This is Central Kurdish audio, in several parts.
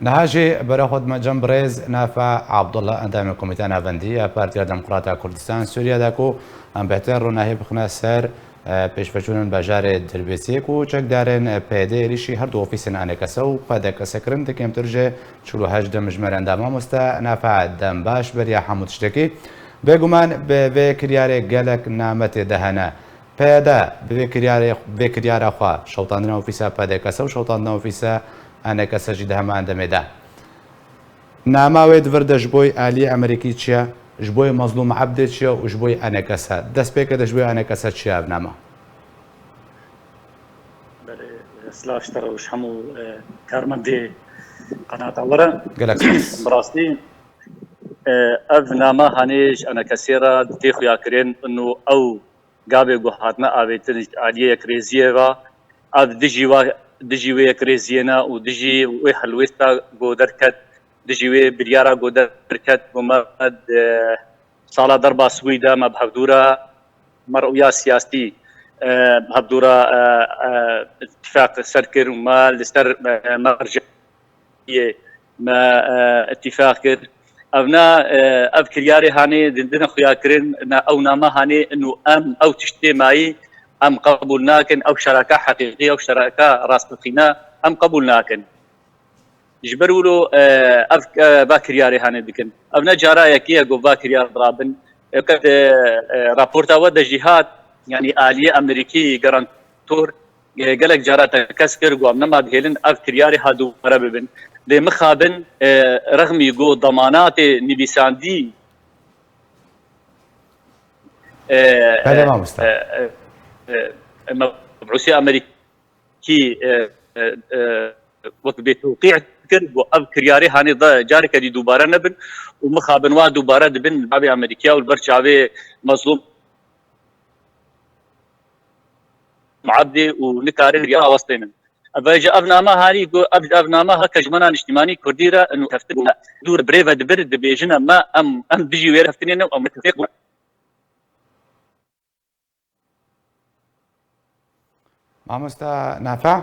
نهاجي برخود مجم بريز نافع عبد الله اندام كوميتان افندي بارتي ديمقراطيا كردستان سوريا داكو ام بهتر ناهي بخنا سر پێشفەچوونن بەژارێ دەربێسیەک و چەکدارن پێدەریشی هەردوو ئۆفیسن ئانێکەسە و پادەکەسەکردن دەکەمترژێ 48 دەمژمەر ئەنداما مۆستا نافع دەم باش بەریا هەموو شتێکی بێگومان بێ کریارێک گەلک نامەتێ دەهەنە پێدا بێ کریارەخوا شەوتاندنە ئۆفیسە پادەکەسە و شەوتاندنە ئۆفیسە ئانێکەسەژی دەهەمان دەمێدا ناماوێت وردە ji بۆی ئالی ئەمریکی چییە؟ ji بۆی مەزلوم عەبدێ چییە و ji بۆی ئەنێکەسە دەست پێکە دە ji بۆی ئەنێکەسە چییە بنامە؟ سلاش تەڕەوش هەموو کارمەندێ قەناتاوەرە بڕاستی ئەڤ نامە هەنێژ ئەنەکەسێرە دێ خویاکرێن و ئەو گابێ گۆ هاتنە ئاوێتن ئالیەیەک رێزیەوە ئەڤ دژی وەیەک رێزیێنە و دژی وێ هەلوێستا گۆ دەرکەت دژی وێ بریارە گۆ دەرکەت بۆمەد ساڵا دەربا سوویدا مە بەهەودورە مەڕویا سیاستی هەبدورە اتفاق سەرکرد و ما لەسەر مەڕجعیە ما اتفاق کرد ئەڤ کریارێ هانێ دندنە خویاکردن ئەو نامە هانێ ئەنو ئەو تشتێ مایی ئەم قبول ناکەن ئەو شەراکە حەقیقی ئەو شەراکە ڕاستەقینە ئەم قبول ناکەن ji ber wilo ev vakiriyarê hane dikin ev ne carayekiye got vakiriyar rabin qet raporta we de jî hat yanî aliyê Amerîkî garantor gelek cara te kes kir got nema dihêlin ev kiryarê hadûwere bibin lê mixabin rexmî got damanatê nivîsandî مبعوثî Amerîkî wek bêtewqî kir got ev kiryarê hanê carekê dî dûbare nebin û mixabin wa dûbare dibin bavê Amerîkya û ber çavê mezlûm abdê û nikarin ya awastênin evê ev nama harî got ev nama heke ji mena niştimanî Kurdî re û heftin dûr birêve dibir dibêjin me em dijî wê heftinê ne em mitefîq مامۆستا نافع؟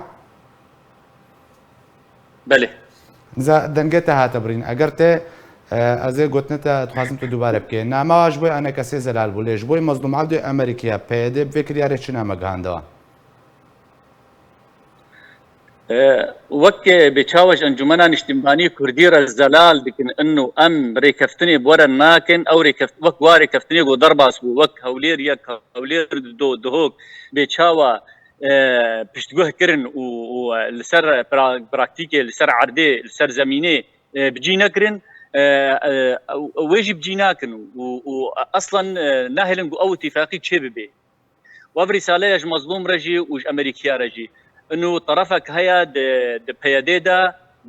بەێ دەنگێتە هاتە برین ئەگەر تێ ئەزێ گوتنێتە توازم تو دووبارە بکەین ناماواش بۆی ئەنەکەسێ زەلال بوو لێش بۆی مەزلوم عەبدێ ئەمریکیە پێدێ بێ کریارێکی نامەگەاندەوە وەک بێچاوەش ئەنجومەنا نیشتیمانی کوردی رە زەلال دکن ئەنو ئەم ڕێکەفتنێ بوەرە ناکەن ئەو وەک وا ڕێکەفتنێ گۆ دەرباس بوو وەک هەولێر یەک هەولێر دهۆک بێچاوە پشتگوهکردن و لەسەر پراکتیکێ لەسەر عەردێ لەسەر زەمینێ بجی نەکردن وێژی بجی ناکەن و ئەسڵەن ناهێلن ئەو اتفاقی چێ ببێ وەڤ ریسالەیەش مەزلوم ڕەژی وش ئەمریکیا ڕەژی ئەنو طرفك هەیە پەیەدێدا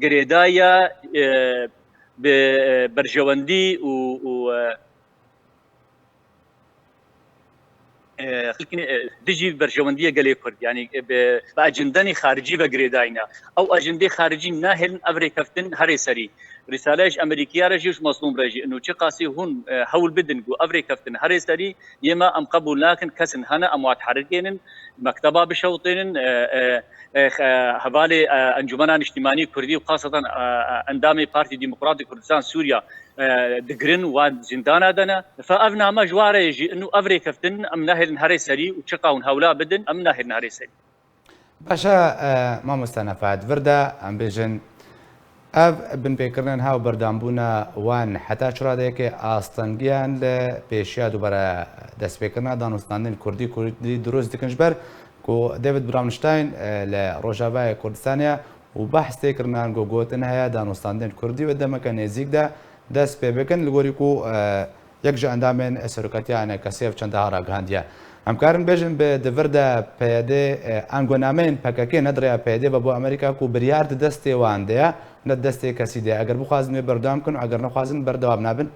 گرێدایە بەرژەوەندی و دژی بەرژەوەندیە گەلێ کورد ینی بە ئەجندەنی خارجی بە گرێداینە ئەو ئەجندەی خارجی ناهێن ئەو ڕێکەفتن هەرێ سەری ریسالەیەش ئەمریکیا ڕێژیش مەزلوم ڕێژی ئەنو چی قاسی هون هەول بدن و ئەو ڕێکەفتن هەرێ سەری ئێمە ئەم قبول ناکەن کەسن هەنە ئەم واتحرکێنن مەکتەبا بشەوتێنن هەڤالێ ئەنجومەنا نیشتیمانی کوردی و خاصەتەن ئەندامی پارتی دیموکراتی کوردستان سووریا دگرن و زیندانە دەنە ئەڤ نامە ژوارەیەژی ئەنو ئەو ڕێکەفتن ئەم ناهێن هەرێ سەری و چقاون هەولا بدن ئەم ناهێن هەرێ سەری باشە مامۆستا نەفات وردە ئەم بێژن ئەv بنپێکردن هاو بەردامبوونە وان حتا چڕادەیەکێ ئاستەنگیان لە پێشیا دووبارە دەستپێکردنا دانوستاندن کوردی دروست دکنج بەر و دەوید براونشتاین لە ڕۆژاوای کوردستانیا و بەحث تێکردنان گۆگوتن هەیە دانوستاندن کوردی و دەمەکە نێزیکدا دەست پێ بکەن لە گۆریک و یەک ژە ئەندامێن سەرۆکەتیانە کەسێف چەندەها ڕاگەاندیە ئەمکارن بێژن بێ دڤردە پەیەدێ ئەنگۆنامەین پەکەکێ نەدریا پەیەدێ بە بۆ ئەمریکا و بریارد دەستێواندەیە نە دەستێک کەسی دێ ئەگەر بخوازنێ بەردەوام کن ئەگەر نەخوازن بەردەوام نابن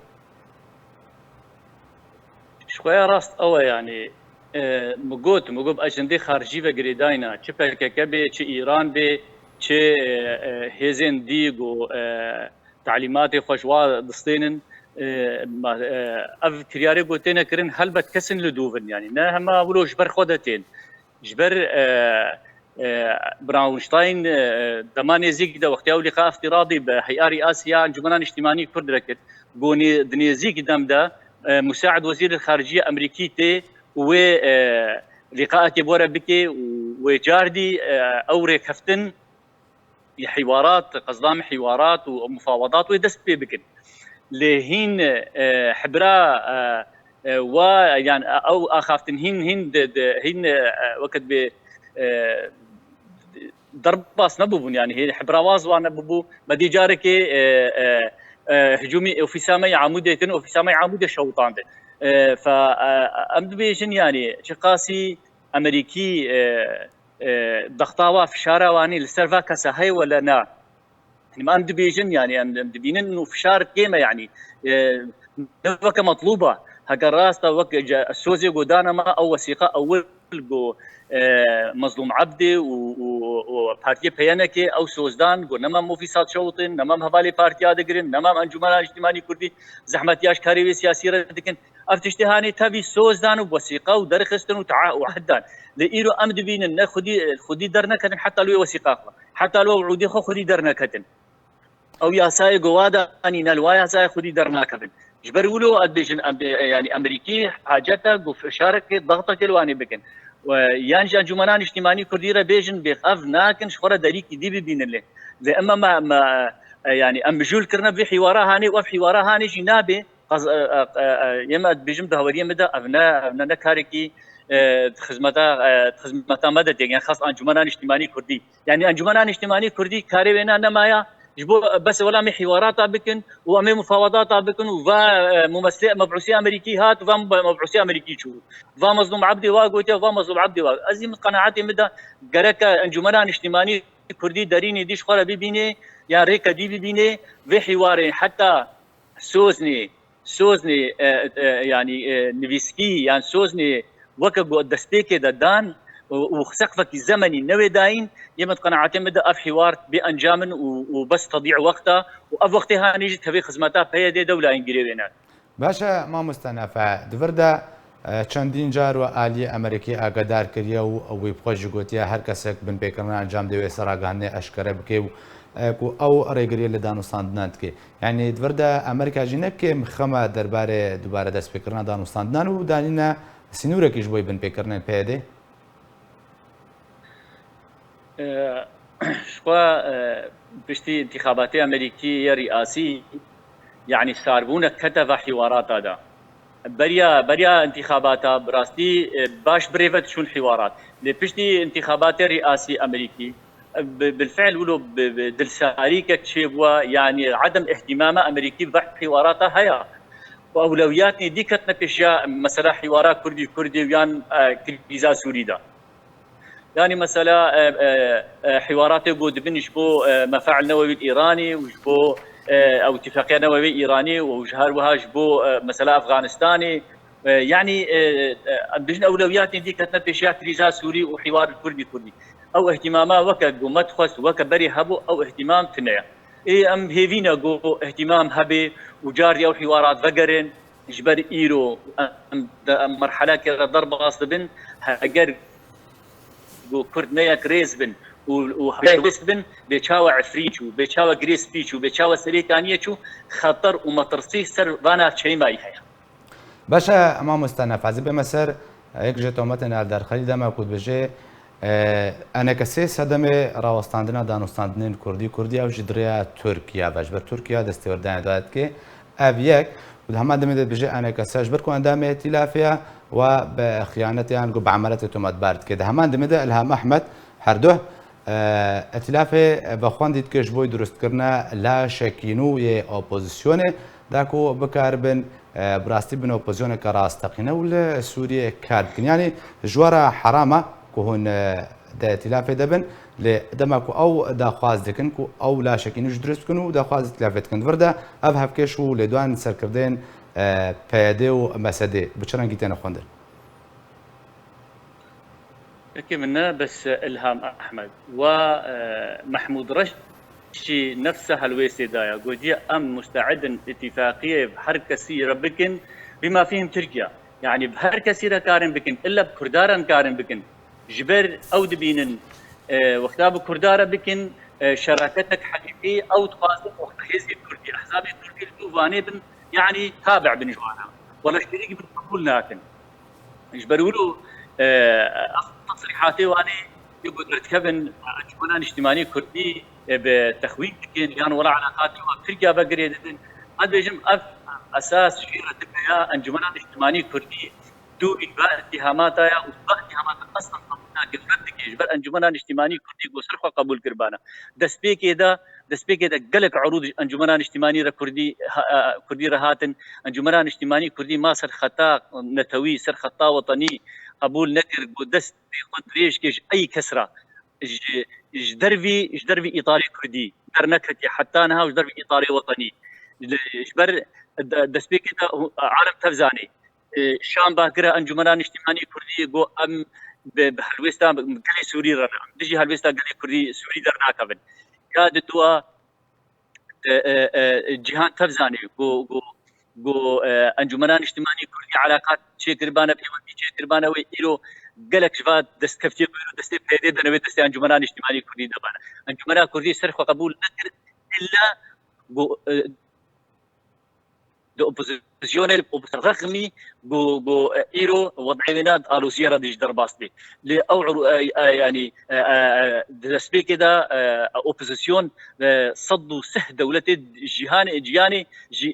شخوایە ڕاست ئەوە یعنی مگوت ئەجندەی خارجی بە گرێداینە چ پەکەکە بێ چ ئیران بێ چ هێزێن دیگ و تعلیماتی خۆشوا دەستێنن ئەv کریارێ گوتێنەکردن هەلبەت کەسن لە دووبن ینی نە هەما ولۆ ژبەر خۆ دەتێن ژبەر براونشتاين دماني زيك دا وقتها لقاء افتراضي بهيئة آسيا أنجمنان اجتماعي كرد ركت بوني دنيزيك دم دا مساعد وزير الخارجية أمريكي تي و لقاء بورا بكي وجاردي أوري كفتن حوارات قصدام حوارات ومفاوضات ودست بكن لهين حبرا ويعني او اخافتن هين وقت ب ضرب باس نبوبون يعني هي حبرا وازوانا ببو بدي جارك هجومي اوفيسامي عمودتين اوفيسامي عمود شوطان فامد بيجن يعني شقاسي امريكي ضغطاوا في شارواني لسرفا كسهي ولا نا يعني ما امد بيجن يعني امد بينن انه فشار كيما يعني نفك مطلوبه هكا راستا وك السوزي قدانا ما او وثيقه اول جو مظلوم عبدي وبارتي بيانكي او سوزدان قلنا ما مو في صاد شوطن نمام هبالي بارتي ادغرين نمام انجمن اجتماعي كردي زحمت ياش كاري سياسي لكن افتشتهاني تبي سوزدان ووثيقه ودرخستن وعهدان لإيرو امد بين خدي درنا كتن حتى لو وثيقه حتى لو عودي خدي درنا كتن او يا ساي قوادا اني نلوايا ساي خدي درنا كتن جبرولو ادبيجن يعني امريكي حاجتها وشارك ضغطك الواني بكن ويانج انجمنان اجتماعي كرديره بيجن بخاف ناكن شخوره دريك دي بين له لأما ما يعني ام بجول كرنا بحوارها هاني وبحوارها هاني جنابي يما بيجم دهوريه مدى ابنا نكاركي خدمتا مدد يعني خاص انجمنان اجتماعي كردي يعني انجمنان اجتماعي كردي كارينا نمايا جبو بس ولا مي حوارات بكن وامي مفاوضات بكن وفا ممثل مبعوثي امريكي هات وفا مبعوثي امريكي شو وفا مظلوم عبدي واقوتي وفا مظلوم عبدي واق ازي قناعاتي مدى قرك انجمنان اجتماعي كردي داريني ديش خرا بيبيني يا ريكا دي بيبيني في حوار حتى سوزني يعني نفيسكي يعني سوزني وكب دستيكي دان وسقفك الزمني نوي داين يمت قناعتي مدى اف حوار بانجام وبس تضيع وقتها واف وقتها نيجي تبي خدماتها بهيدي دوله انجليزيه باشا ما مستنفع دفردا چەندین جار و ئالی ئەمریکی ئاگادار کردە و ئەوەی خۆش گوتیە هەر کەسێک بنپێکردن ئەنجام دەوێت سەراگەهاندنی ئەشکەرە بکەی و ئەو ڕێگریە لە دانوستاندنان بکەی یعنی دڤردا ئەمریکاژی نەکێم خەمە دەربارەی دووبارە دەستپێکردن دانوستاندنان و دانینە سنوورێکیش بۆی بنپێکردن پێدێ شخوا پشتی انتخابات أمريكية رئاسي يعني ساربونا كتب حوارات هذا بريا انتخابات براستي باش بريفت شو الحوارات لبشتي انتخابات رئاسي أمريكي بالفعل ولو دلساريك تشيبوا يعني عدم اهتمام أمريكي بحث حواراتها هيا وأولوياتني دي كتنا بشياء مثلا حوارات كردي ويان كريزا سوريدا يعني مثلا حوارات بود بنش بو مفاعل نووي الإيراني وجبو او اتفاقيه نوويه ايراني وجهار وهاج بو مثلا افغانستاني يعني بجن اولويات دي كانت بشيء كريزا سوري وحوار الكردي او اهتماما وك مدخس وك بري هبو او اهتمام تنيا اي ام هيفينا جو اهتمام هبي وجاري او حوارات فقرن جبر ايرو مرحله كده ضرب غاصب بن هاجر جو كرد نيا كريز بن وبن بيتشاوى عفريتشو بيتشاوى جريس بيتشو بيتشاوى سريتانيتشو خطر ومطرسي سر وانا شيء ما هي باشا ما مستنف عزيز بمسر هيك جتومتنا در خليل دما كود بجي انا كسي صدمه راوستاندنا دانوستاندن كردي او جدريا تركيا باش تركيا دستوردان داد كي ابيك وهم دمد بجي انا كساج بركو اندام ائتلافيا وبخيانتها نقول بعملته تومات بارد كده هم دمد الهام احمد هردوه ائتلاف بخواندید که جبوی درست کرنا لا شکینو یه اپوزیسیونه داکو بکاربن براستی بن اپوزیسیون که راستقینه ول سوریه کار کن یعنی جوارا حرامه که هون ده ائتلاف دبن لدمکو او دا خواز دکن کو او لا شکینو درست کنو دا خواز ائتلاف کن ورده اف هفکش و لدوان سرکردن پیاده و مسده بچران گیتن خوندن هيك منا بس الهام احمد ومحمود رشي نفسها الويسيدايا قوديا ام مستعد اتفاقيه بحركه سيره بكن بما فيهم تركيا يعني بحركه سيره كارن بكن الا بكردارن كارن بكن جبر او دبينن وكتاب كردارة بكن شراكتك حقيقية أو تقاسم وقت حزب كردي أحزاب كردي الجوفاني بن يعني تابع بنجوانا ولا شريك بالقبول لكن يجبروا له تصريحاتي وأنا يقول ارتكبن انجمنان اجتماعي كردي بتخوين كين يعني ولا علاقاتي وترجع بقري قد بيجم اساس شيره البياء انجمنان اجتماعي كردي دو إجباء اتهاماتها وإجباء اتهامات أصلا قبولنا كفردك يجبر أنجمنان اجتماعي كردي وسرقة قبول كربانا دسبيك إذا قلق عروض أنجمنان اجتماعي كردي كردي رهاتن أنجمنان اجتماعي كردي ما سر خطا نتوي سر خطا وطني قبول نكر ودست قدريش كيش أي كسرة دربي إيطالي كردي در نكرتي حتى أنها دربي إيطالي وطني جبر دسبيك إذا عالم تفزاني شام باكره انجمنان اجتماعي كردي جو ام بهلوستا قلي سوري رنا دجي هلوستا قلي كردي سوري درنا كبن كاد دوا جهان تفزاني جو انجمنان اجتماعي كردي علاقات شي قربانه بيوندي شي قربانه ويلو قالك شفات دست كفتي دست بيدي دنا دست انجمنان اجتماعي كردي دبانا انجمنان كردي سرخ قبول نكر الا جو دو اوبوزيسيونيل رغمي جو ايرو وضعينا الو زياره ديج درباستي لي او يعني دسبي كده اوبوزيسيون صدوا سه دولتي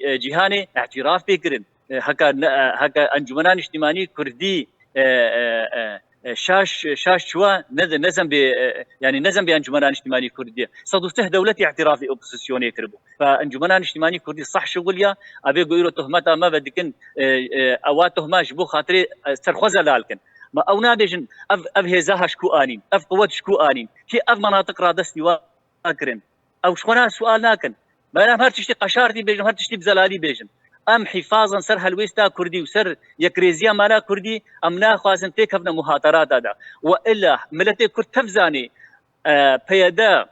جهاني اعتراف بكرن هكا انجمنان اجتماعي كردي شاش شوا نزم يعني نزم بانجمنان اجتماعي كردي صدوا سه دولتي اعترافي اوبوزيسيون يكربوا فانجمنان اجتماعي كردي صح شغليا ابي يقولوا تهمتها ما بدكن اوات تهماش بو خاطري سرخوزه لالكن ما او نادجن اف هزاها شكو انين اف قوت شكو انين كي اف مناطق رادستي واكرن او شخونا سؤال لكن ما انا هرتشتي قشارتي بيجن هرتشتي بزلالي بيجن ام حفاظا سر هلويستا كردي وسر يكريزيا مالا كردي ام ناخذن تكفنا مهاترات هذا والا ملتي كرد تفزاني بيدا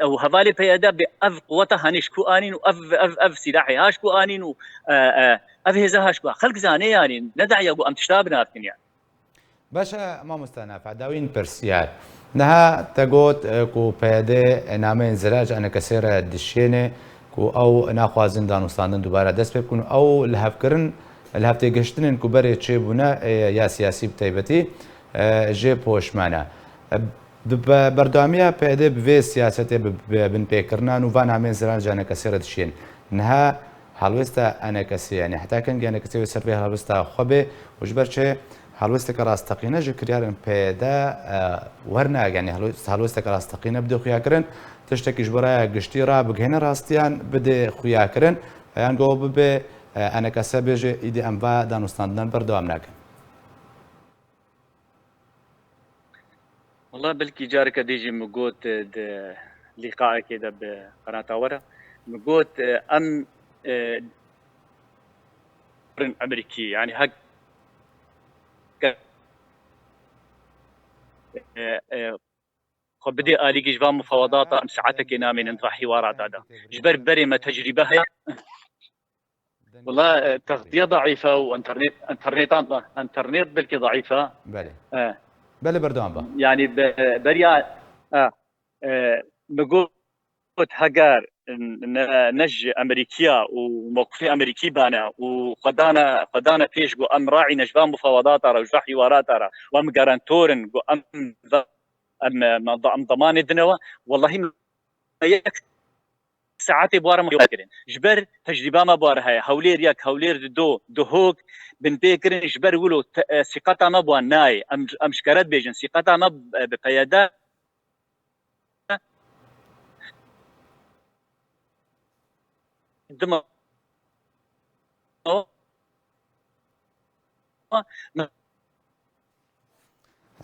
وهفالي بيدا باف قوتها هنشكو انين واف سلاحي هاشكو انين و اف هزا هاشكو خلق زاني يعني ندع يقو ام تشتابنا يعني باشا ما مستناف عداوين برسيال نها تقوت كو بيدا نامين زراج انا كسيره دشينه او ناخوازن دانوستاندن دوباره دست بکن او لهفکرن لهفته گشتنن کو بری چه بونه یا سیاسی بتایبتی جه پوشمانه بردامیه پیده به سیاست بن پیکرنان و وان همین زران جانه کسرت شین نه حلوستا انا کسی یعنی حتی کن جانه کسی سر به حلوستا خوبه وجبر چه حلوستا کراستقینه جکریارن پیده ورنه یعنی حلوستا کراستقینه بدو خیا کرن تشتكيش برايا قشتي را بجهنا راستيان بدي خويا كرن يعني جو ببي انا كسبج ايدي انبا دانوستاندن بردوام ناكن والله بلكي جارك ديجي مقوت لقاء كده بقناة ورا مقوت ام امريكي يعني هك خب بدي آلي جيجبان مفاوضات أم ساعتك نامين انضح حوارات هذا جبر بري ما تجربة والله تغطية ضعيفة وانترنت بلكي ضعيفة بلي بلي بردوان با يعني بريا نقول هجار نج أمريكية وموقفي أمريكي بانا وقدانا فيش جو أم راعي نجبان مفاوضات را وجرح حوارات را وأم جارانتورن جو أم ضمان الدنوا والله ما ساعات بوار ما يمكن جبر تجربة ما بوار هاي هولير ياك هولير دو هوك بن بيكرن جبر ولو ثقتها ما بوان ناي أم شكرت بيجن ثقتها ما بقيادة دم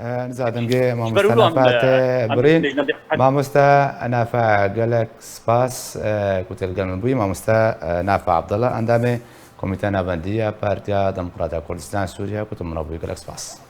نزادم جي ما مستنفعت برين ما مستا نافع قالك سباس كنت القلم بوي ما مستا نافع عبد الله عندما كوميتانا بندية بارتيا ديمقراطية كردستان سوريا كنت منابوي قالك سباس